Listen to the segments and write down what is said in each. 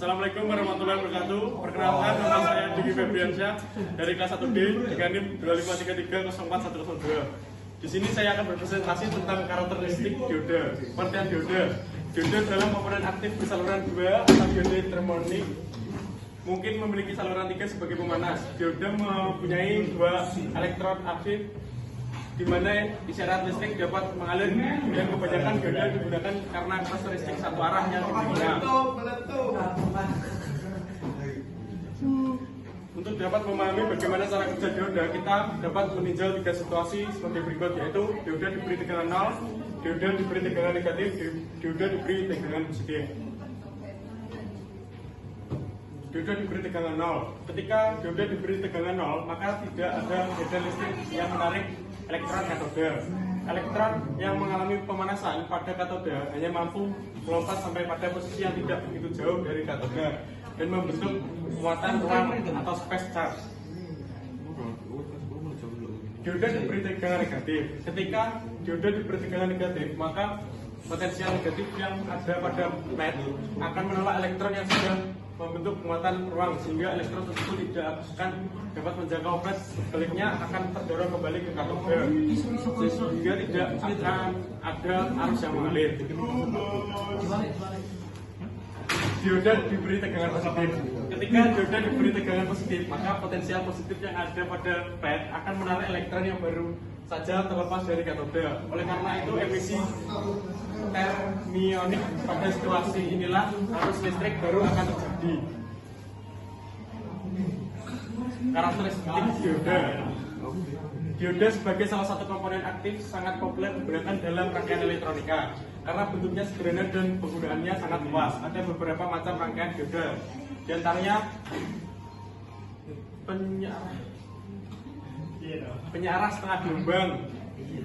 Assalamualaikum warahmatullahi wabarakatuh. Perkenalkan, nama saya Diki Febriansyah dari kelas 1D dengan NIM 253304102. Di sini saya akan berpresentasi tentang karakteristik dioda. Pengertian dioda. Dioda dalam komponen aktif bersaluran 2 atau dioda termonik mungkin memiliki saluran 3 sebagai pemanas. Dioda mempunyai 2 elektron aktif di mana isyarat listrik dapat mengalir, dan kebanyakan dioda digunakan karena karakteristik satu arah yang digunakan. Untuk dapat memahami bagaimana cara kerja dioda, kita dapat meninjau 3 situasi sebagai berikut, yaitu dioda diberi tegangan 0, dioda diberi tegangan negatif, dioda diberi tegangan positif. Dioda diberi tegangan 0. Ketika dioda diberi tegangan 0, maka tidak ada medan listrik yang menarik elektron katoda. Elektron yang mengalami pemanasan pada katoda hanya mampu melompat sampai pada posisi yang tidak begitu jauh dari katoda dan membentuk muatan ruang atau space charge. Dioda diberi tegangan negatif. Ketika dioda diberi tegangan negatif, maka potensial negatif yang ada pada plat akan menolak elektron yang sudah membentuk muatan ruang, sehingga elektron tersebut tidak akan dapat menjangkau plat, sebaliknya akan terdorong kembali ke katoda, sehingga tidak akan ada arus yang mengalir. Dioda diberi tegangan positif. Ketika dioda diberi tegangan positif, maka potensial positif yang ada pada plat akan menarik elektron yang baru saja terlepas dari katoda. Oleh karena itu, emisi termionik pada situasi inilah arus listrik baru akan terjadi. Karakteristik dioda. Dioda sebagai salah satu komponen aktif sangat populer digunakan dalam rangkaian elektronika karena bentuknya sederhana dan penggunaannya sangat luas. Ada beberapa macam rangkaian dioda, di antaranya penyarah setengah gelombang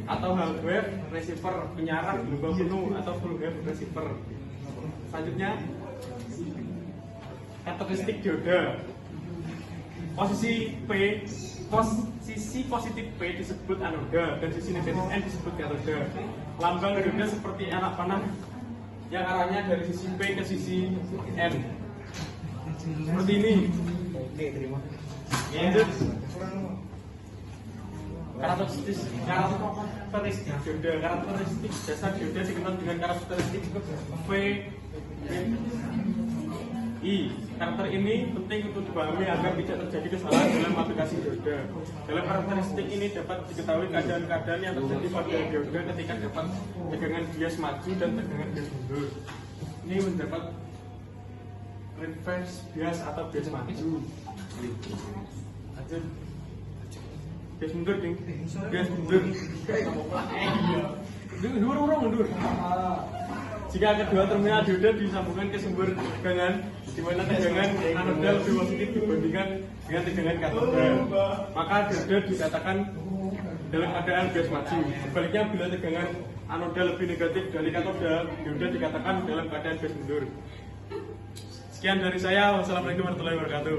atau half wave receiver, penyarah gelombang penuh atau full wave receiver. Selanjutnya, karakteristik dioda. Posisi positif P disebut anoda dan sisi negatif N disebut katoda. Lambang dioda seperti anak panah yang arahnya dari sisi P ke sisi N. Seperti ini. Oke, terima kasih. Karakteristik dioda. Karakteristik dasar dioda dikenal dengan karakteristik VI. Karakter ini penting untuk dipahami agar tidak terjadi kesalahan dalam aplikasi dioda. Dalam karakteristik ini dapat diketahui keadaan-keadaan yang terjadi pada dioda ketika dapat tegangan bias maju dan tegangan bias mundur. Ini mendapat reverse bias atau bias maju. Lanjut. Bias mundur, ding. Bias mundur. Mundur. Jika kedua terminal dioda disambungkan ke sumber tegangan, di mana tegangan anoda lebih positif dibandingkan dengan tegangan katoda, maka dioda dikatakan dalam keadaan bias maju. Sebaliknya, bila tegangan anoda lebih negatif dari katoda, dioda dikatakan dalam keadaan bias mundur. Sekian dari saya. Wassalamualaikum warahmatullahi wabarakatuh.